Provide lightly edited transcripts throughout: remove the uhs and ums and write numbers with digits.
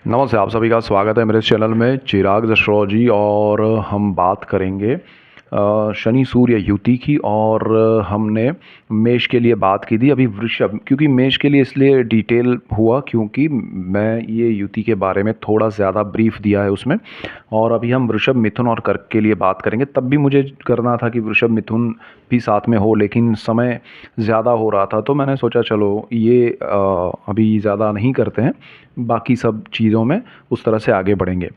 नमस्ते, आप सभी का स्वागत है मेरे चैनल में चिराग एस्ट्रोलॉजी। और हम बात करेंगे शनि सूर्य युति की। और हमने मेष के लिए बात की थी, अभी वृषभ, क्योंकि मेष के लिए इसलिए डिटेल हुआ क्योंकि मैं ये युति के बारे में थोड़ा ज़्यादा ब्रीफ दिया है उसमें। और अभी हम वृषभ, मिथुन और कर्क के लिए बात करेंगे। तब भी मुझे करना था कि वृषभ मिथुन भी साथ में हो, लेकिन समय ज़्यादा हो रहा था तो मैंने सोचा चलो ये अभी ज़्यादा नहीं करते हैं, बाकी सब चीज़ों में उस तरह से आगे बढ़ेंगे।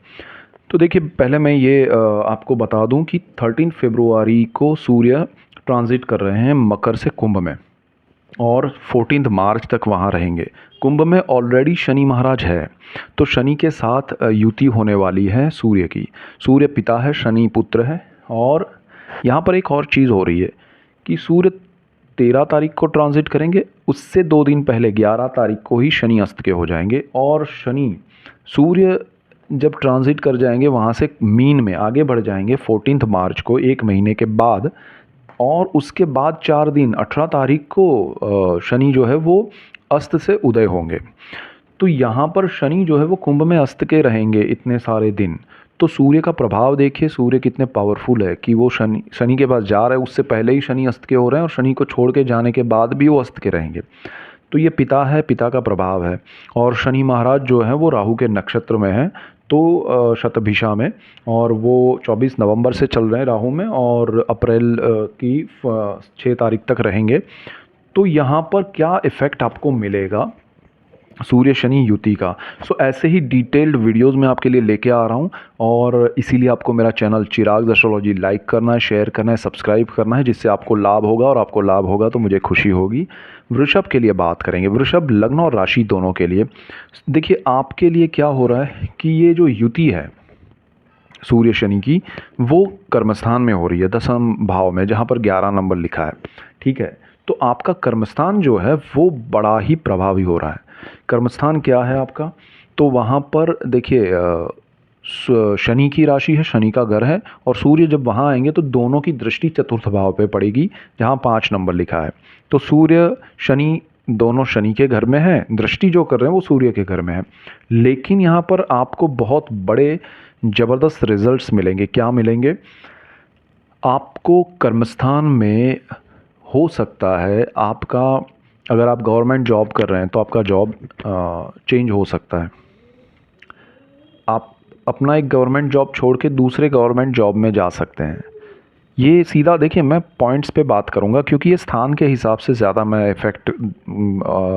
तो देखिए, पहले मैं ये आपको बता दूं कि 13 फरवरी को सूर्य ट्रांजिट कर रहे हैं मकर से कुंभ में, और 14 मार्च तक वहाँ रहेंगे। कुंभ में ऑलरेडी शनि महाराज है, तो शनि के साथ युति होने वाली है सूर्य की। सूर्य पिता है, शनि पुत्र है। और यहाँ पर एक और चीज़ हो रही है कि सूर्य 13 तारीख को ट्रांजिट करेंगे, उससे 2 दिन पहले 11 तारीख को ही शनि अस्त के हो जाएंगे। और शनि सूर्य जब ट्रांजिट कर जाएंगे वहाँ से मीन में आगे बढ़ जाएंगे 14 मार्च को, 1 महीने के बाद। और उसके बाद 4 दिन 18 तारीख को शनि जो है वो अस्त से उदय होंगे। तो यहाँ पर शनि जो है वो कुंभ में अस्त के रहेंगे इतने सारे दिन। तो सूर्य का प्रभाव देखिए, सूर्य कितने पावरफुल है कि वो शनि के पास जा रहे हैं, उससे पहले ही शनि अस्त के हो रहे हैं, और शनि को छोड़ के जाने के बाद भी वो अस्त के रहेंगे। तो ये पिता है, पिता का प्रभाव है। और शनि महाराज जो है वो राहु के नक्षत्र में है, तो शतभिषा में। और वो 24 नवंबर से चल रहे हैं राहु में, और अप्रैल की 6 तारीख तक रहेंगे। तो यहाँ पर क्या इफ़ेक्ट आपको मिलेगा सूर्य शनि युति का, सो ऐसे ही डिटेल्ड वीडियोस मैं आपके लिए लेके आ रहा हूँ। और इसीलिए आपको मेरा चैनल चिराग एस्ट्रोलॉजी लाइक करना है, शेयर करना है, सब्सक्राइब करना है, जिससे आपको लाभ होगा, और आपको लाभ होगा तो मुझे खुशी होगी। वृषभ के लिए बात करेंगे, वृषभ लग्न और राशि दोनों के लिए। देखिए, आपके लिए क्या हो रहा है कि ये जो युति है सूर्य शनि की, वो कर्मस्थान में हो रही है, 10वें भाव में, जहाँ पर 11 नंबर लिखा है। ठीक है, तो आपका कर्मस्थान जो है वो बड़ा ही प्रभावी हो रहा है। कर्मस्थान क्या है आपका, तो वहाँ पर देखिए शनि की राशि है, शनि का घर है, और सूर्य जब वहाँ आएंगे तो दोनों की दृष्टि चतुर्थ भाव पे पड़ेगी, जहाँ 5 नंबर लिखा है। तो सूर्य शनि दोनों शनि के घर में है, दृष्टि जो कर रहे हैं वो सूर्य के घर में है। लेकिन यहाँ पर आपको बहुत बड़े ज़बरदस्त रिजल्ट्स मिलेंगे। क्या मिलेंगे आपको कर्मस्थान में? हो सकता है आपका, अगर आप गवर्नमेंट जॉब कर रहे हैं तो आपका जॉब चेंज हो सकता है। आप अपना एक गवर्नमेंट जॉब छोड़ के दूसरे गवर्नमेंट जॉब में जा सकते हैं। ये सीधा देखिए, मैं पॉइंट्स पे बात करूँगा क्योंकि ये स्थान के हिसाब से ज़्यादा मैं इफ़ेक्ट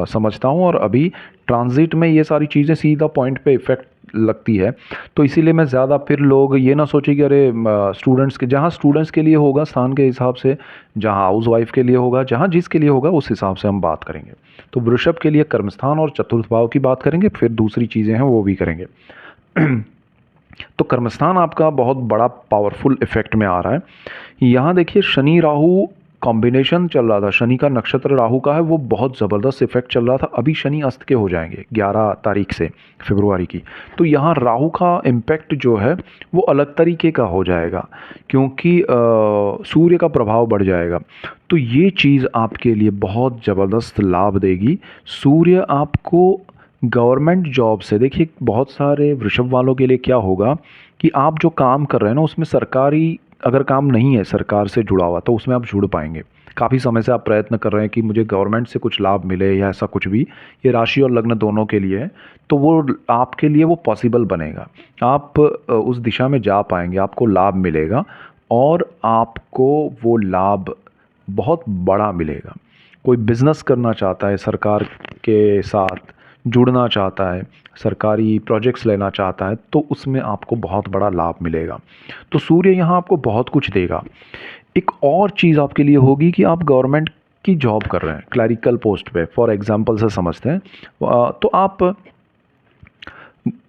समझता हूँ, और अभी ट्रांजिट में ये सारी चीज़ें सीधा पॉइंट पे इफ़ेक्ट लगती है। तो इसीलिए मैं ज़्यादा, फिर लोग ये ना सोचे कि अरे स्टूडेंट्स के, जहाँ स्टूडेंट्स के लिए होगा स्थान के हिसाब से, जहाँ हाउस वाइफ के लिए होगा, जहाँ जिसके लिए होगा उस हिसाब से हम बात करेंगे। तो वृषभ के लिए कर्मस्थान और चतुर्थ भाव की बात करेंगे, फिर दूसरी चीज़ें हैं वो भी करेंगे। तो कर्मस्थान आपका बहुत बड़ा पावरफुल इफेक्ट में आ रहा है। यहाँ देखिए, शनि राहु कॉम्बिनेशन चल रहा था, शनि का नक्षत्र राहु का है, वो बहुत ज़बरदस्त इफेक्ट चल रहा था। अभी शनि अस्त के हो जाएंगे 11 तारीख से फरवरी की। तो यहाँ राहु का इम्पैक्ट जो है वो अलग तरीके का हो जाएगा, क्योंकि सूर्य का प्रभाव बढ़ जाएगा। तो ये चीज़ आपके लिए बहुत ज़बरदस्त लाभ देगी। सूर्य आपको गवर्नमेंट जॉब से, देखिए बहुत सारे वृषभ वालों के लिए क्या होगा कि आप जो काम कर रहे हैं ना उसमें सरकारी अगर काम नहीं है सरकार से जुड़ा हुआ, तो उसमें आप जुड़ पाएंगे। काफ़ी समय से आप प्रयत्न कर रहे हैं कि मुझे गवर्नमेंट से कुछ लाभ मिले या ऐसा कुछ भी, ये राशि और लग्न दोनों के लिए है, तो वो आपके लिए वो पॉसिबल बनेगा। आप उस दिशा में जा पाएंगे, आपको लाभ मिलेगा, और आपको वो लाभ बहुत बड़ा मिलेगा। कोई बिज़नेस करना चाहता है, सरकार के साथ जुड़ना चाहता है, सरकारी प्रोजेक्ट्स लेना चाहता है, तो उसमें आपको बहुत बड़ा लाभ मिलेगा। तो सूर्य यहाँ आपको बहुत कुछ देगा। एक और चीज़ आपके लिए होगी कि आप गवर्नमेंट की जॉब कर रहे हैं क्लरिकल पोस्ट पे, फॉर एग्जांपल से समझते हैं। तो आप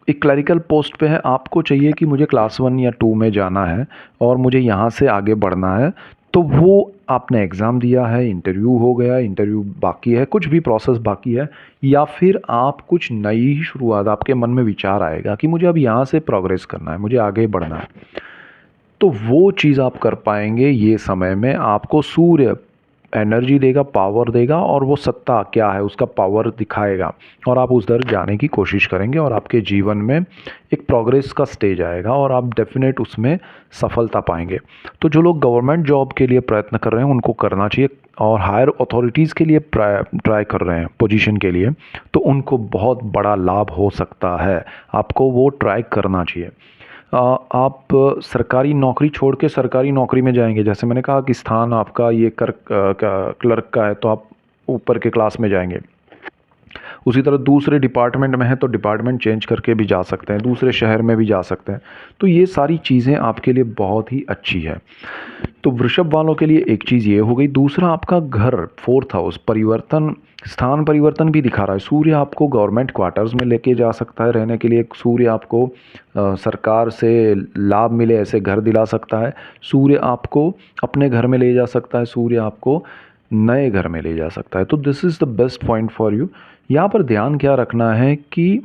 एक क्लरिकल पोस्ट पे है, आपको चाहिए कि मुझे क्लास 1 या 2 में जाना है और मुझे यहाँ से आगे बढ़ना है। तो वो आपने एग्ज़ाम दिया है, इंटरव्यू हो गया, इंटरव्यू बाकी है, कुछ भी प्रोसेस बाकी है, या फिर आप कुछ नई ही शुरुआत, आपके मन में विचार आएगा कि मुझे अब यहाँ से प्रोग्रेस करना है, मुझे आगे बढ़ना है। तो वो चीज़ आप कर पाएंगे ये समय में। आपको सूर्य एनर्जी देगा, पावर देगा, और वो सत्ता क्या है उसका पावर दिखाएगा, और आप उस दर जाने की कोशिश करेंगे और आपके जीवन में एक प्रोग्रेस का स्टेज आएगा और आप डेफिनेट उसमें सफलता पाएंगे। तो जो लोग गवर्नमेंट जॉब के लिए प्रयत्न कर रहे हैं उनको करना चाहिए, और हायर अथॉरिटीज़ के लिए ट्राई कर रहे हैं पोजीशन के लिए, तो उनको बहुत बड़ा लाभ हो सकता है, आपको वो ट्राई करना चाहिए। आप सरकारी नौकरी छोड़ के सरकारी नौकरी में जाएंगे, जैसे मैंने कहा कि स्थान आपका ये क्लर्क का है तो आप ऊपर के क्लास में जाएंगे। उसी तरह दूसरे डिपार्टमेंट में है तो डिपार्टमेंट चेंज करके भी जा सकते हैं, दूसरे शहर में भी जा सकते हैं। तो ये सारी चीज़ें आपके लिए बहुत ही अच्छी है। तो वृषभ वालों के लिए एक चीज़ ये हो गई। दूसरा, आपका घर 4th हाउस परिवर्तन, स्थान परिवर्तन भी दिखा रहा है। सूर्य आपको गवर्नमेंट क्वार्टर्स में लेके जा सकता है रहने के लिए। सूर्य आपको सरकार से लाभ मिले ऐसे घर दिला सकता है। सूर्य आपको अपने घर में ले जा सकता है। सूर्य आपको नए घर में ले जा सकता है। तो this is the best point for you. यहाँ पर ध्यान क्या रखना है कि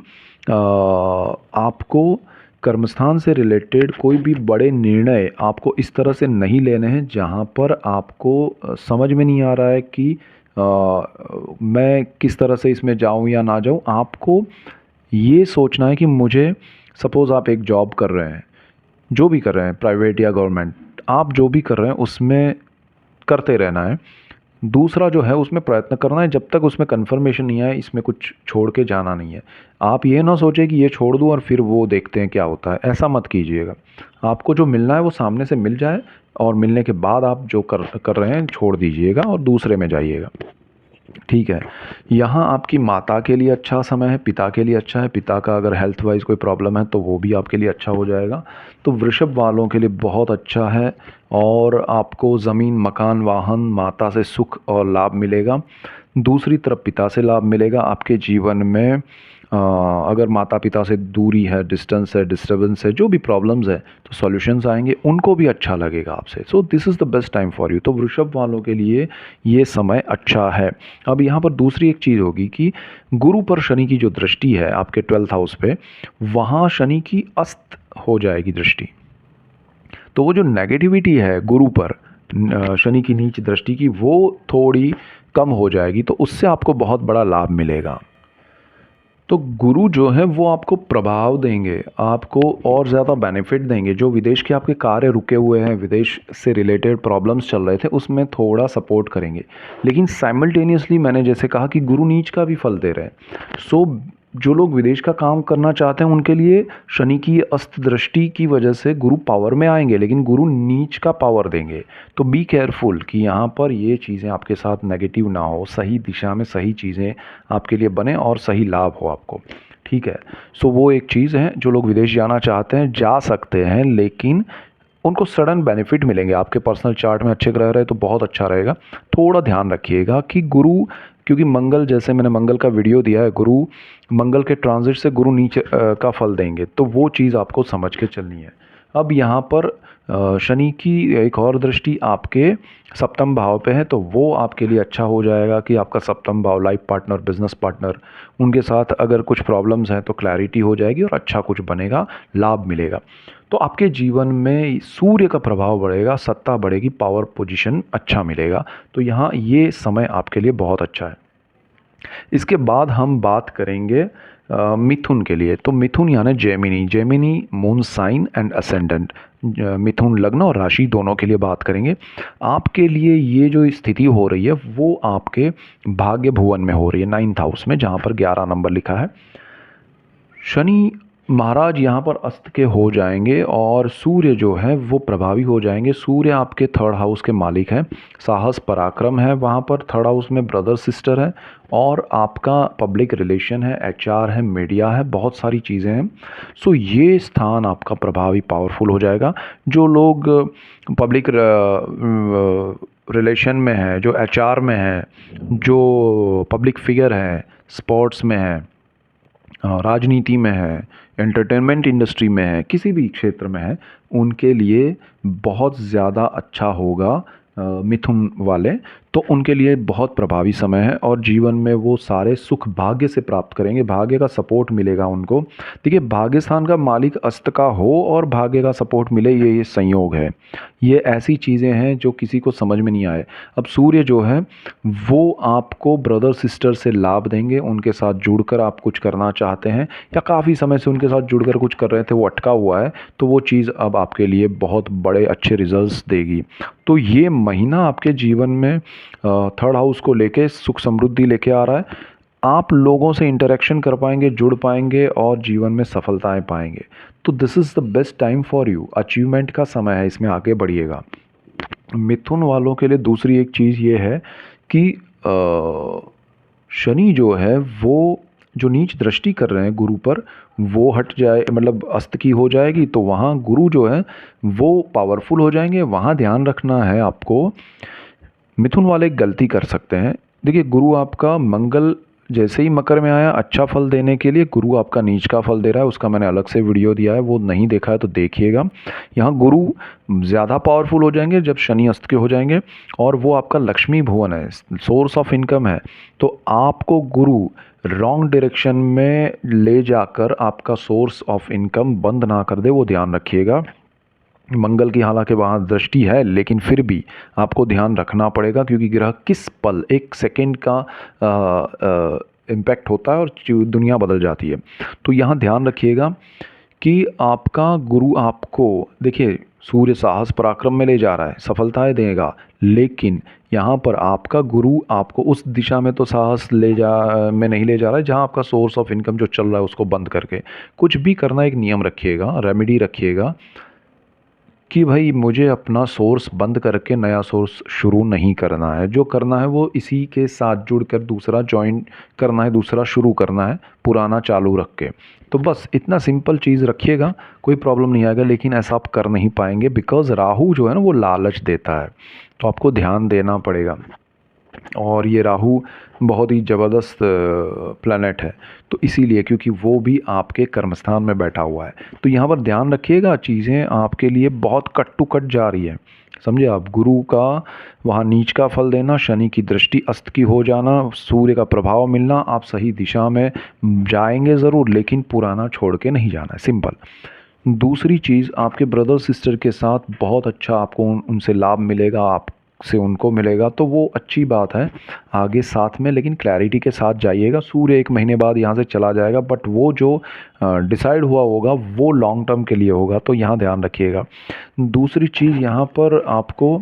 आपको कर्मस्थान से रिलेटेड कोई भी बड़े निर्णय आपको इस तरह से नहीं लेने हैं जहाँ पर आपको समझ में नहीं आ रहा है कि मैं किस तरह से इसमें जाऊँ या ना जाऊँ। आपको ये सोचना है कि मुझे, सपोज़ आप एक जॉब कर रहे हैं, जो भी कर रहे हैं प्राइवेट या गवर्नमेंट, आप जो भी कर रहे हैं उसमें करते रहना है। दूसरा जो है उसमें प्रयत्न करना है, जब तक उसमें कन्फर्मेशन नहीं आए इसमें कुछ छोड़ के जाना नहीं है। आप ये ना सोचें कि ये छोड़ दूँ और फिर वो देखते हैं क्या होता है, ऐसा मत कीजिएगा। आपको जो मिलना है वो सामने से मिल जाए, और मिलने के बाद आप जो कर रहे हैं छोड़ दीजिएगा और दूसरे में जाइएगा। ठीक है। यहाँ आपकी माता के लिए अच्छा समय है, पिता के लिए अच्छा है। पिता का अगर हेल्थ वाइज कोई प्रॉब्लम है तो वो भी आपके लिए अच्छा हो जाएगा। तो वृषभ वालों के लिए बहुत अच्छा है, और आपको ज़मीन, मकान, वाहन, माता से सुख और लाभ मिलेगा। दूसरी तरफ पिता से लाभ मिलेगा आपके जीवन में। अगर माता पिता से दूरी है, डिस्टेंस है, डिस्टर्बेंस है, जो भी प्रॉब्लम्स है, तो सॉल्यूशंस आएंगे, उनको भी अच्छा लगेगा आपसे। So this is the best time for you. तो वृषभ वालों के लिए ये समय अच्छा है। अब यहाँ पर दूसरी एक चीज़ होगी कि गुरु पर शनि की जो दृष्टि है आपके 12th हाउस पे, वहाँ शनि की अस्त हो जाएगी दृष्टि। तो वो जो नेगेटिविटी है गुरु पर शनि की नीच दृष्टि की, वो थोड़ी कम हो जाएगी, तो उससे आपको बहुत बड़ा लाभ मिलेगा। तो गुरु जो है वो आपको प्रभाव देंगे, आपको और ज़्यादा बेनिफिट देंगे। जो विदेश के आपके कार्य रुके हुए हैं, विदेश से रिलेटेड प्रॉब्लम्स चल रहे थे, उसमें थोड़ा सपोर्ट करेंगे। लेकिन साइमल्टेनियसली मैंने जैसे कहा कि गुरु नीच का भी फल दे रहे हैं। सो जो लोग विदेश का काम करना चाहते हैं उनके लिए शनि की अस्त दृष्टि की वजह से गुरु पावर में आएंगे, लेकिन गुरु नीच का पावर देंगे। तो बी केयरफुल कि यहाँ पर ये चीज़ें आपके साथ नेगेटिव ना हो, सही दिशा में सही चीज़ें आपके लिए बने और सही लाभ हो आपको। ठीक है। सो वो एक चीज़ है, जो लोग विदेश जाना चाहते हैं जा सकते हैं, लेकिन उनको सडन बेनिफिट मिलेंगे। आपके पर्सनल चार्ट में अच्छे ग्रह रहे तो बहुत अच्छा रहेगा। थोड़ा ध्यान रखिएगा कि गुरु, क्योंकि मंगल, जैसे मैंने मंगल का वीडियो दिया है, गुरु मंगल के ट्रांजिट से गुरु नीचे का फल देंगे, तो वो चीज़ आपको समझ के चलनी है। अब यहाँ पर शनि की एक और दृष्टि आपके सप्तम भाव पे है, तो वो आपके लिए अच्छा हो जाएगा कि आपका सप्तम भाव, लाइफ पार्टनर, बिजनेस पार्टनर, उनके साथ अगर कुछ प्रॉब्लम्स हैं तो क्लैरिटी हो जाएगी और अच्छा कुछ बनेगा, लाभ मिलेगा। तो आपके जीवन में सूर्य का प्रभाव बढ़ेगा, सत्ता बढ़ेगी, पावर पोजीशन अच्छा मिलेगा। तो यहाँ ये समय आपके लिए बहुत अच्छा है। इसके बाद हम बात करेंगे मिथुन के लिए। तो मिथुन यानी Gemini, Gemini moon sign and ascendant, Mithun लग्न और राशि दोनों के लिए बात करेंगे। आपके लिए ये जो स्थिति हो रही है वो आपके भाग्य भुवन में हो रही है, 9th हाउस में, जहाँ पर 11 नंबर लिखा है। शनि महाराज यहाँ पर अस्त के हो जाएंगे और सूर्य जो है वो प्रभावी हो जाएंगे। सूर्य आपके 3rd हाउस के मालिक हैं, साहस पराक्रम है वहाँ पर। 3rd हाउस में ब्रदर सिस्टर है, और आपका पब्लिक रिलेशन है, HR है, मीडिया है, बहुत सारी चीज़ें हैं। सो ये स्थान आपका प्रभावी पावरफुल हो जाएगा। जो लोग पब्लिक रिलेशन में है, जो HR में है, जो पब्लिक फिगर है, स्पोर्ट्स में है, राजनीति में है, एंटरटेनमेंट इंडस्ट्री में है, किसी भी क्षेत्र में है, उनके लिए बहुत ज़्यादा अच्छा होगा मिथुन वाले। तो उनके लिए बहुत प्रभावी समय है और जीवन में वो सारे सुख भाग्य से प्राप्त करेंगे, भाग्य का सपोर्ट मिलेगा उनको। देखिए, भाग्य स्थान का मालिक अस्त का हो और भाग्य का सपोर्ट मिले, ये संयोग है। ये ऐसी चीज़ें हैं जो किसी को समझ में नहीं आए। अब सूर्य जो है वो आपको ब्रदर सिस्टर से लाभ देंगे, उनके साथ जुड़कर आप कुछ करना चाहते हैं या काफ़ी समय से उनके साथ जुड़कर कुछ कर रहे थे, वो अटका हुआ है, तो वो चीज़ अब आपके लिए बहुत बड़े अच्छे रिजल्ट्स देगी। तो ये महीना आपके जीवन में थर्ड हाउस को लेके सुख समृद्धि लेके आ रहा है। आप लोगों से इंटरेक्शन कर पाएंगे, जुड़ पाएंगे और जीवन में सफलताएं पाएंगे। तो this is the best time for you, achievement का समय है, इसमें आगे बढ़िएगा। मिथुन वालों के लिए दूसरी एक चीज़ ये है कि शनि जो है वो जो नीच दृष्टि कर रहे हैं गुरु पर, वो हट जाए, मतलब अस्त की हो जाएगी, तो वहाँ गुरु जो है वो पावरफुल हो जाएंगे। वहाँ ध्यान रखना है आपको। मिथुन वाले एक गलती कर सकते हैं। देखिए, गुरु आपका मंगल जैसे ही मकर में आया अच्छा फल देने के लिए गुरु आपका नीच का फल दे रहा है, उसका मैंने अलग से वीडियो दिया है, वो नहीं देखा है तो देखिएगा। यहाँ गुरु ज़्यादा पावरफुल हो जाएंगे जब शनि अस्त के हो जाएंगे और वो आपका लक्ष्मी भुवन है, सोर्स ऑफ इनकम है। तो आपको गुरु रॉन्ग डायरेक्शन में ले जाकर आपका सोर्स ऑफ इनकम बंद ना कर दे, वो ध्यान रखिएगा। मंगल की हालांकि वहाँ दृष्टि है, लेकिन फिर भी आपको ध्यान रखना पड़ेगा, क्योंकि ग्रह किस पल एक सेकंड का इम्पैक्ट होता है और दुनिया बदल जाती है। तो यहाँ ध्यान रखिएगा कि आपका गुरु आपको, देखिए, सूर्य साहस पराक्रम में ले जा रहा है, सफलताएं देगा, लेकिन यहाँ पर आपका गुरु आपको उस दिशा में तो साहस ले जा में नहीं ले जा रहा है जहाँ आपका सोर्स ऑफ इनकम जो चल रहा है उसको बंद करके। कुछ भी करना एक नियम रखिएगा, रेमेडी रखिएगा कि भाई मुझे अपना सोर्स बंद करके नया सोर्स शुरू नहीं करना है। जो करना है वो इसी के साथ जुड़कर दूसरा ज्वाइन करना है, दूसरा शुरू करना है, पुराना चालू रख के। तो बस इतना सिंपल चीज़ रखिएगा, कोई प्रॉब्लम नहीं आएगा। लेकिन ऐसा आप कर नहीं पाएंगे बिकॉज़ राहु जो है ना वो लालच देता है, तो आपको ध्यान देना पड़ेगा। और ये राहु बहुत ही ज़बरदस्त प्लैनेट है, तो इसीलिए, क्योंकि वो भी आपके कर्मस्थान में बैठा हुआ है। तो यहाँ पर ध्यान रखिएगा, चीज़ें आपके लिए बहुत कट टू कट जा रही है, समझे आप। गुरु का वहाँ नीच का फल देना, शनि की दृष्टि अस्त की हो जाना, सूर्य का प्रभाव मिलना, आप सही दिशा में जाएंगे ज़रूर, लेकिन पुराना छोड़ के नहीं जाना है, सिंपल। दूसरी चीज़, आपके ब्रदर सिस्टर के साथ बहुत अच्छा आपको उनसे लाभ मिलेगा, आप से उनको मिलेगा, तो वो अच्छी बात है आगे साथ में। लेकिन क्लैरिटी के साथ जाइएगा। सूर्य 1 महीने बाद यहाँ से चला जाएगा, बट वो जो डिसाइड हुआ होगा वो लॉन्ग टर्म के लिए होगा, तो यहाँ ध्यान रखिएगा। दूसरी चीज़, यहाँ पर आपको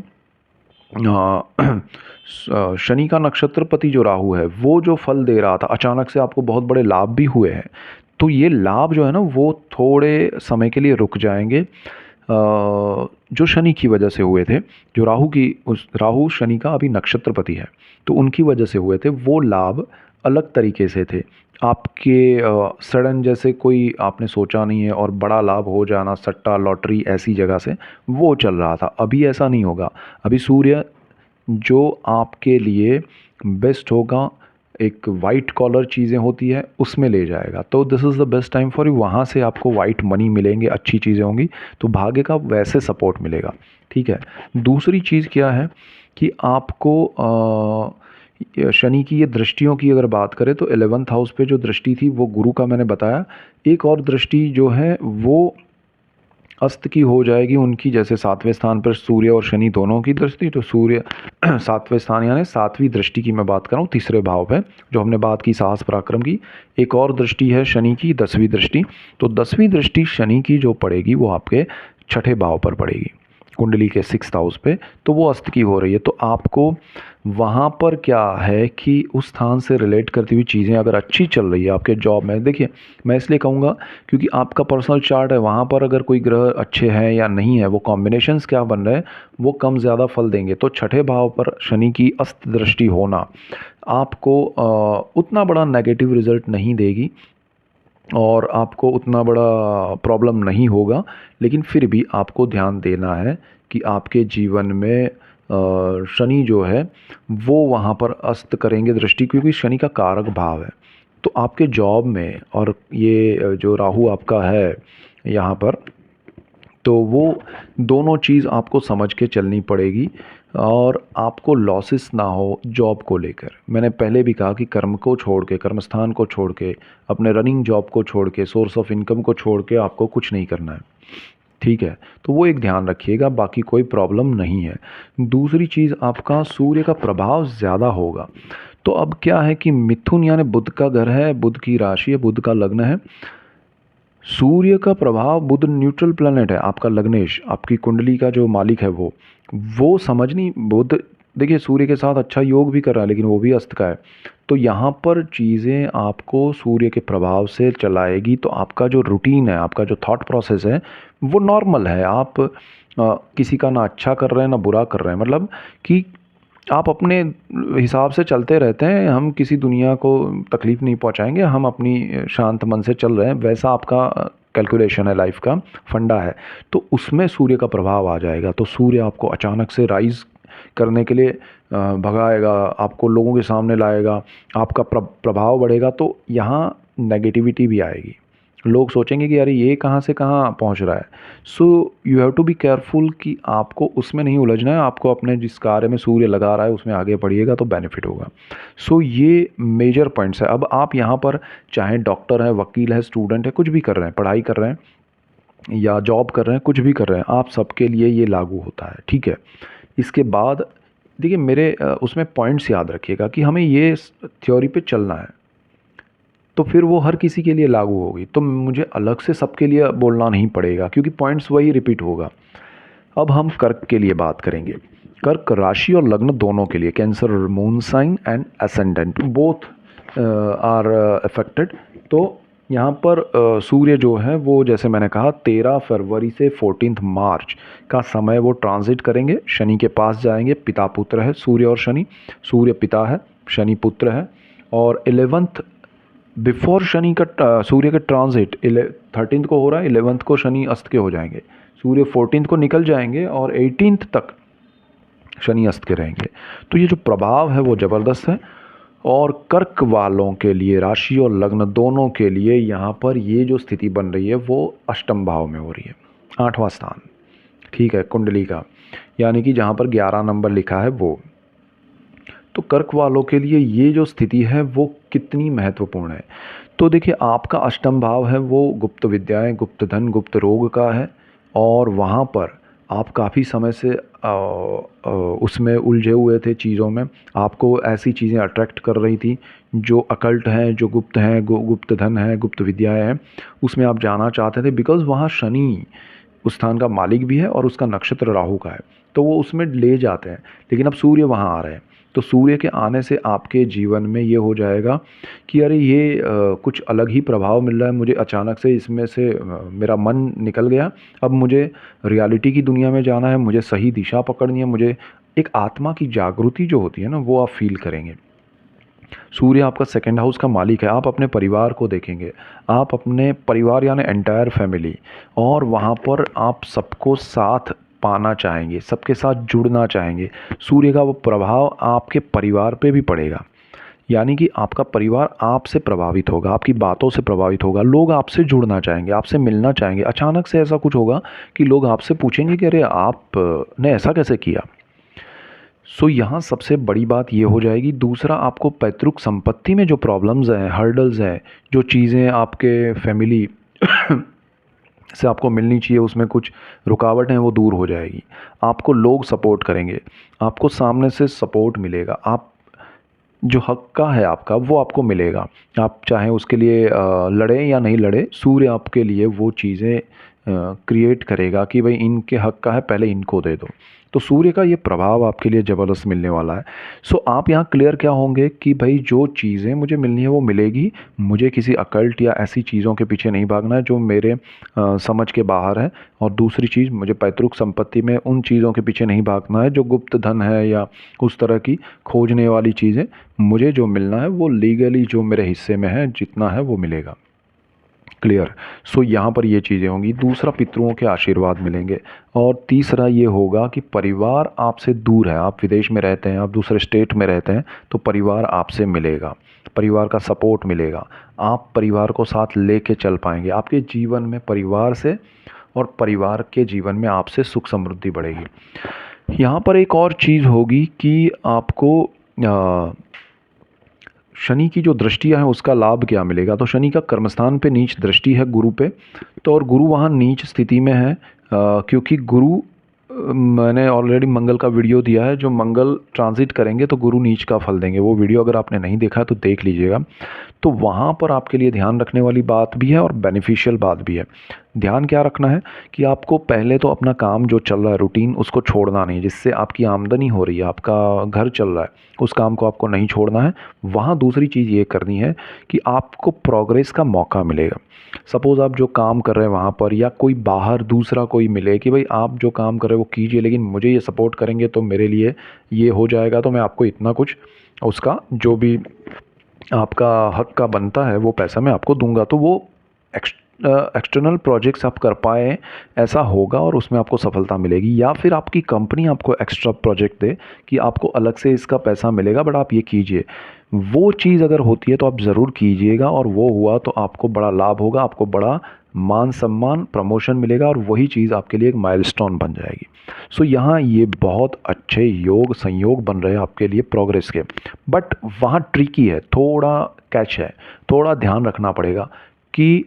शनि का नक्षत्रपति जो राहु है वो जो फल दे रहा था, अचानक से आपको बहुत बड़े लाभ भी हुए हैं। तो ये लाभ जो है ना वो थोड़े समय के लिए रुक जाएंगे, जो शनि की वजह से हुए थे। जो राहु शनि का अभी नक्षत्रपति है, तो उनकी वजह से हुए थे वो लाभ अलग तरीके से थे। आपके सडन जैसे कोई आपने सोचा नहीं है और बड़ा लाभ हो जाना, सट्टा लॉटरी ऐसी जगह से वो चल रहा था। अभी ऐसा नहीं होगा। अभी सूर्य जो आपके लिए बेस्ट होगा, एक वाइट कॉलर चीज़ें होती है उसमें ले जाएगा। तो this is the best time for you. वहाँ से आपको वाइट मनी मिलेंगे, अच्छी चीज़ें होंगी, तो भाग्य का वैसे सपोर्ट मिलेगा, ठीक है। दूसरी चीज़ क्या है कि आपको शनि की ये दृष्टियों की अगर बात करें तो 11th हाउस पे जो दृष्टि थी वो गुरु का मैंने बताया। एक और दृष्टि जो है वो अस्त की हो जाएगी उनकी, जैसे 7वें स्थान पर सूर्य और शनि दोनों की दृष्टि, तो सूर्य 7वें स्थान यानी 7वीं दृष्टि की मैं बात कर रहा हूँ, तीसरे भाव पे जो हमने बात की साहस पराक्रम की। एक और दृष्टि है शनि की, 10वीं दृष्टि। तो 10वीं दृष्टि शनि की जो पड़ेगी वो आपके छठे भाव पर पड़ेगी, कुंडली के 6th हाउस पे, तो वो अस्त की हो रही है। तो आपको वहाँ पर क्या है कि उस स्थान से रिलेट करती हुई चीज़ें अगर अच्छी चल रही है आपके जॉब में, देखिए मैं इसलिए कहूँगा क्योंकि आपका पर्सनल चार्ट है, वहाँ पर अगर कोई ग्रह अच्छे हैं या नहीं है, वो कॉम्बिनेशंस क्या बन रहे हैं, वो कम ज़्यादा फल देंगे। तो छठे भाव पर शनि की अस्त दृष्टि होना आपको उतना बड़ा नेगेटिव रिजल्ट नहीं देगी और आपको उतना बड़ा प्रॉब्लम नहीं होगा। लेकिन फिर भी आपको ध्यान देना है कि आपके जीवन में शनि जो है वो वहाँ पर अस्त करेंगे दृष्टि, क्योंकि शनि का कारक भाव है। तो आपके जॉब में, और ये जो राहु आपका है यहाँ पर, तो वो दोनों चीज़ आपको समझ के चलनी पड़ेगी और आपको लॉसेस ना हो जॉब को लेकर। मैंने पहले भी कहा कि कर्म को छोड़ के, कर्मस्थान को छोड़ के, अपने रनिंग जॉब को छोड़ के, सोर्स ऑफ इनकम को छोड़ के आपको कुछ नहीं करना है, ठीक है। तो वो एक ध्यान रखिएगा, बाकी कोई प्रॉब्लम नहीं है। दूसरी चीज़, आपका सूर्य का प्रभाव ज़्यादा होगा। तो अब क्या है कि मिथुन यानी बुध का घर है, बुध की राशि है, बुध का लग्न है। सूर्य का प्रभाव, बुध न्यूट्रल प्लैनेट है, आपका लग्नेश, आपकी कुंडली का जो मालिक है वो समझनी बुध, देखिए सूर्य के साथ अच्छा योग भी कर रहा है लेकिन वो भी अस्त का है। तो यहाँ पर चीज़ें आपको सूर्य के प्रभाव से चलाएगी, तो आपका जो रूटीन है, आपका जो थॉट प्रोसेस है वो नॉर्मल है। आप किसी का ना अच्छा कर रहे हैं ना बुरा कर रहे हैं, मतलब कि आप अपने हिसाब से चलते रहते हैं, हम किसी दुनिया को तकलीफ़ नहीं पहुंचाएंगे, हम अपनी शांत मन से चल रहे हैं, वैसा आपका कैलकुलेशन है, लाइफ का फंडा है। तो उसमें सूर्य का प्रभाव आ जाएगा, तो सूर्य आपको अचानक से राइज करने के लिए भगाएगा, आपको लोगों के सामने लाएगा, आपका प्रभाव बढ़ेगा, तो यहाँ नेगेटिविटी भी आएगी। लोग सोचेंगे कि अरे ये कहाँ से कहाँ पहुँच रहा है। So you have to be careful कि आपको उसमें नहीं उलझना है, आपको अपने जिस कार्य में सूर्य लगा रहा है उसमें आगे बढ़िएगा तो बेनिफिट होगा। सो ये मेजर पॉइंट्स है। अब आप यहाँ पर चाहे डॉक्टर है, वकील है, स्टूडेंट है, कुछ भी कर रहे हैं, पढ़ाई कर रहे हैं या जॉब कर रहे हैं, कुछ भी कर रहे हैं, आप सबके लिए ये लागू होता है, ठीक है। इसके बाद देखिए मेरे उसमें पॉइंट्स याद रखिएगा कि हमें ये थ्योरी पे चलना है, तो फिर वो हर किसी के लिए लागू होगी, तो मुझे अलग से सबके लिए बोलना नहीं पड़ेगा क्योंकि पॉइंट्स वही रिपीट होगा। अब हम कर्क के लिए बात करेंगे। कर्क राशि और लग्न दोनों के लिए, cancer moon sign and ascendant both are affected. तो यहाँ पर सूर्य जो है वो, जैसे मैंने कहा, 13 फरवरी से 14 मार्च का समय वो ट्रांजिट करेंगे, शनि के पास जाएंगे। पिता पुत्र है सूर्य और शनि, सूर्य पिता है, शनि पुत्र है। और 11th बिफोर शनि का सूर्य का ट्रांजिट 13th को हो रहा है, 11th को शनि अस्त के हो जाएंगे, सूर्य 14th को निकल जाएंगे और 18th तक शनि अस्त के रहेंगे। तो ये जो प्रभाव है वो ज़बरदस्त है। और कर्क वालों के लिए, राशि और लग्न दोनों के लिए, यहाँ पर ये जो स्थिति बन रही है वो अष्टम भाव में हो रही है, 8वां स्थान, ठीक है, कुंडली का, यानी कि जहाँ पर 11 नंबर लिखा है वो। तो कर्क वालों के लिए ये जो स्थिति है वो कितनी महत्वपूर्ण है। तो देखिए आपका अष्टम भाव है वो गुप्त विद्याएं, गुप्त धन, गुप्त रोग का है, और वहाँ पर आप काफ़ी समय से उसमें उलझे हुए थे चीज़ों में, आपको ऐसी चीज़ें अट्रैक्ट कर रही थी जो अकल्ट हैं, जो गुप्त हैं, गुप्त धन है, गुप्त विद्याएं हैं, उसमें आप जाना चाहते थे, बिकॉज़ वहाँ शनि उस स्थान का मालिक भी है और उसका नक्षत्र राहु का है, तो वो उसमें ले जाते हैं। लेकिन अब सूर्य वहाँ आ रहे हैं, तो सूर्य के आने से आपके जीवन में ये हो जाएगा कि अरे ये कुछ अलग ही प्रभाव मिल रहा है मुझे, अचानक से इसमें से मेरा मन निकल गया, अब मुझे रियलिटी की दुनिया में जाना है, मुझे सही दिशा पकड़नी है, मुझे एक आत्मा की जागृति जो होती है ना वो आप फील करेंगे। सूर्य आपका सेकंड हाउस का मालिक है, आप अपने परिवार को देखेंगे, आप अपने परिवार यानी एंटायर फैमिली, और वहाँ पर आप सबको साथ पाना चाहेंगे, सबके साथ जुड़ना चाहेंगे। सूर्य का वो प्रभाव आपके परिवार पे भी पड़ेगा, यानी कि आपका परिवार आपसे प्रभावित होगा, आपकी बातों से प्रभावित होगा, लोग आपसे जुड़ना चाहेंगे, आपसे मिलना चाहेंगे। अचानक से ऐसा कुछ होगा कि लोग आपसे पूछेंगे कि अरे आपने ऐसा कैसे किया। सो यहाँ सबसे बड़ी बात ये हो जाएगी। दूसरा, आपको पैतृक संपत्ति में जो प्रॉब्लम्स हैं, हर्डल्स हैं, जो चीज़ें आपके फैमिली से आपको मिलनी चाहिए, उसमें कुछ रुकावट है, वो दूर हो जाएगी। आपको लोग सपोर्ट करेंगे, आपको सामने से सपोर्ट मिलेगा, आप जो हक का है आपका वो आपको मिलेगा। आप चाहे उसके लिए लड़ें या नहीं लड़े, सूर्य आपके लिए वो चीज़ें क्रिएट करेगा कि भाई इनके हक का है, पहले इनको दे दो। तो सूर्य का ये प्रभाव आपके लिए ज़बरदस्त मिलने वाला है। सो आप यहाँ क्लियर क्या होंगे कि भाई जो चीज़ें मुझे मिलनी है वो मिलेगी, मुझे किसी अकल्ट या ऐसी चीज़ों के पीछे नहीं भागना है जो मेरे समझ के बाहर है। और दूसरी चीज़, मुझे पैतृक संपत्ति में उन चीज़ों के पीछे नहीं भागना है जो गुप्त धन है या उस तरह की खोजने वाली चीज़ें। मुझे जो मिलना है वो लीगली जो मेरे हिस्से में है, जितना है वो मिलेगा। क्लियर। सो यहाँ पर ये चीज़ें होंगी। दूसरा, पितरों के आशीर्वाद मिलेंगे। और तीसरा ये होगा कि परिवार आपसे दूर है, आप विदेश में रहते हैं, आप दूसरे स्टेट में रहते हैं, तो परिवार आपसे मिलेगा, परिवार का सपोर्ट मिलेगा, आप परिवार को साथ लेके चल पाएंगे। आपके जीवन में परिवार से और परिवार के जीवन में आपसे सुख समृद्धि बढ़ेगी। यहाँ पर एक और चीज़ होगी कि आपको शनि की जो दृष्टियाँ हैं उसका लाभ क्या मिलेगा। तो शनि का कर्मस्थान पे नीच दृष्टि है गुरु पे, तो और गुरु वहाँ नीच स्थिति में है, क्योंकि गुरु मैंने ऑलरेडी मंगल का वीडियो दिया है, जो मंगल ट्रांजिट करेंगे तो गुरु नीच का फल देंगे। वो वीडियो अगर आपने नहीं देखा है तो देख लीजिएगा। तो वहाँ पर आपके लिए ध्यान रखने वाली बात भी है और बेनिफिशियल बात भी है। ध्यान क्या रखना है कि आपको पहले तो अपना काम जो चल रहा है रूटीन उसको छोड़ना नहीं, जिससे आपकी आमदनी हो रही है, आपका घर चल रहा है, उस काम को आपको नहीं छोड़ना है। वहाँ दूसरी चीज़ ये करनी है कि आपको प्रोग्रेस का मौका मिलेगा। सपोज़ आप जो काम कर रहे हैं वहाँ पर, या कोई बाहर दूसरा कोई मिले कि भाई आप जो काम कर रहे हो वो कीजिए, लेकिन मुझे ये सपोर्ट करेंगे तो मेरे लिए ये हो जाएगा, तो मैं आपको इतना कुछ उसका जो भी आपका हक का बनता है वो पैसा मैं आपको दूंगा। तो वो एक्सटर्नल प्रोजेक्ट्स आप कर पाए ऐसा होगा और उसमें आपको सफलता मिलेगी। या फिर आपकी कंपनी आपको एक्स्ट्रा प्रोजेक्ट दे कि आपको अलग से इसका पैसा मिलेगा बट आप ये कीजिए, वो चीज़ अगर होती है तो आप ज़रूर कीजिएगा, और वो हुआ तो आपको बड़ा लाभ होगा, आपको बड़ा मान सम्मान प्रमोशन मिलेगा, और वही चीज़ आपके लिए एक माइलस्टोन बन जाएगी। सो यहाँ ये बहुत अच्छे योग संयोग बन रहे हैं आपके लिए प्रोग्रेस के। बट वहाँ ट्रिकी है, थोड़ा कैच है, थोड़ा ध्यान रखना पड़ेगा कि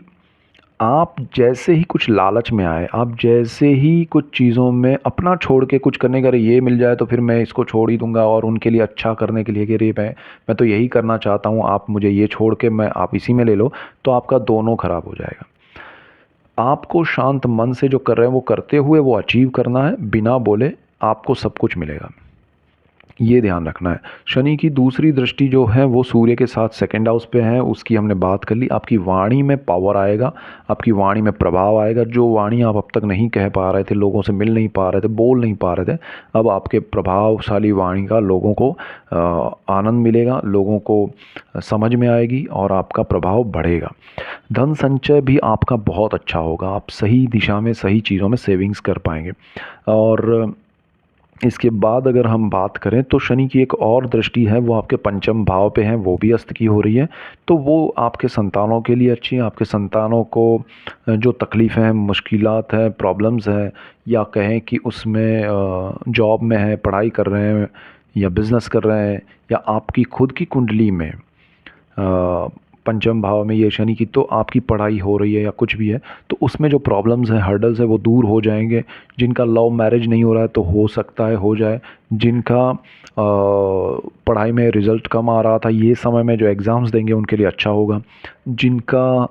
आप जैसे ही कुछ लालच में आए, आप जैसे ही कुछ चीज़ों में अपना छोड़ के कुछ करने का, अरे ये मिल जाए तो फिर मैं इसको छोड़ ही दूंगा, और उनके लिए अच्छा करने के लिए कि अरे मैं तो यही करना चाहता हूँ, आप मुझे ये छोड़ के मैं आप इसी में ले लो, तो आपका दोनों खराब हो जाएगा। आपको शांत मन से जो कर रहे हैं वो करते हुए वो अचीव करना है, बिना बोले आपको सब कुछ मिलेगा, ये ध्यान रखना है। शनि की दूसरी दृष्टि जो है वो सूर्य के साथ सेकंड हाउस पे है, उसकी हमने बात कर ली। आपकी वाणी में पावर आएगा, आपकी वाणी में प्रभाव आएगा। जो वाणी आप अब तक नहीं कह पा रहे थे, लोगों से मिल नहीं पा रहे थे, बोल नहीं पा रहे थे, अब आपके प्रभावशाली वाणी का लोगों को आनंद मिलेगा, लोगों को समझ में आएगी और आपका प्रभाव बढ़ेगा। धन संचय भी आपका बहुत अच्छा होगा, आप सही दिशा में सही चीज़ों में सेविंग्स कर पाएंगे। और इसके बाद अगर हम बात करें तो शनि की एक और दृष्टि है, वो आपके पंचम भाव पे है, वो भी अस्त की हो रही है। तो वो आपके संतानों के लिए अच्छी है। आपके संतानों को जो तकलीफ़ें हैं, मुश्किलात हैं, प्रॉब्लम्स हैं, या कहें कि उसमें जॉब में है, पढ़ाई कर रहे हैं या बिज़नेस कर रहे हैं, या आपकी खुद की कुंडली में पंचम भाव में ये शनि की, तो आपकी पढ़ाई हो रही है या कुछ भी है, तो उसमें जो प्रॉब्लम्स हैं, हर्डल्स है, वो दूर हो जाएंगे। जिनका लव मैरिज नहीं हो रहा है तो हो सकता है हो जाए। जिनका पढ़ाई में रिज़ल्ट कम आ रहा था, ये समय में जो एग्ज़ाम्स देंगे उनके लिए अच्छा होगा। जिनका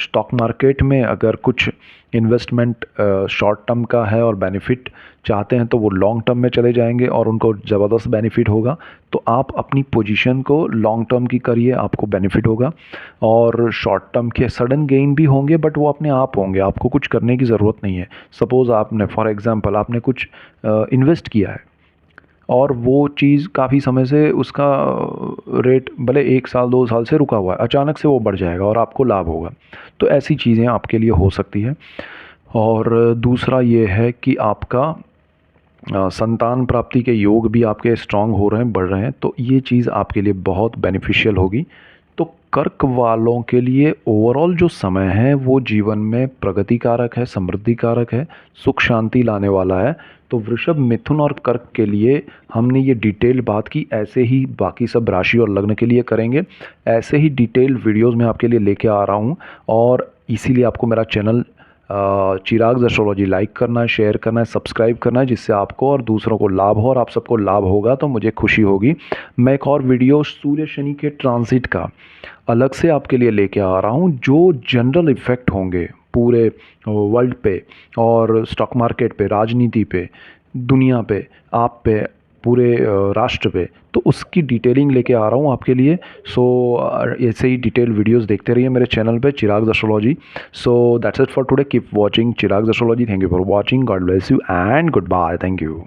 स्टॉक मार्केट में अगर कुछ इन्वेस्टमेंट शॉर्ट टर्म का है और बेनिफिट चाहते हैं तो वो लॉन्ग टर्म में चले जाएंगे और उनको ज़बरदस्त बेनिफिट होगा। तो आप अपनी पोजीशन को लॉन्ग टर्म की करिए, आपको बेनिफिट होगा। और शॉर्ट टर्म के सडन गेन भी होंगे बट वो अपने आप होंगे, आपको कुछ करने की ज़रूरत नहीं है। सपोज़ आपने फॉर एग्ज़ाम्पल आपने कुछ इन्वेस्ट किया है और वो चीज़ काफ़ी समय से उसका रेट भले 1 साल 2 साल से रुका हुआ है, अचानक से वो बढ़ जाएगा और आपको लाभ होगा। तो ऐसी चीज़ें आपके लिए हो सकती है। और दूसरा ये है कि आपका संतान प्राप्ति के योग भी आपके स्ट्रांग हो रहे हैं, बढ़ रहे हैं, तो ये चीज़ आपके लिए बहुत बेनिफिशियल होगी। तो कर्क वालों के लिए ओवरऑल जो समय है वो जीवन में प्रगति कारक है, समृद्धि कारक है, सुख शांति लाने वाला है। तो वृषभ, मिथुन और कर्क के लिए हमने ये डिटेल बात की, ऐसे ही बाकी सब राशि और लग्न के लिए करेंगे। ऐसे ही डिटेल वीडियोस मैं आपके लिए लेके आ रहा हूँ, और इसीलिए आपको मेरा चैनल चिराग एस्ट्रोलॉजी लाइक करना है, शेयर करना है, सब्सक्राइब करना है, जिससे आपको और दूसरों को लाभ हो, और आप सबको लाभ होगा तो मुझे खुशी होगी। मैं एक और वीडियो सूर्य शनि के ट्रांजिट का अलग से आपके लिए लेके आ रहा हूँ, जो जनरल इफ़ेक्ट होंगे पूरे वर्ल्ड पे और स्टॉक मार्केट पे, राजनीति पे, दुनिया पे, आप पे, पूरे राष्ट्र पे, तो उसकी डिटेलिंग लेके आ रहा हूँ आपके लिए। सो ऐसे ही डिटेल वीडियोस देखते रहिए मेरे चैनल पे Chirag astrology. So that's it for today, keep watching Chirag astrology. Thank you for watching, God bless you and goodbye, thank you.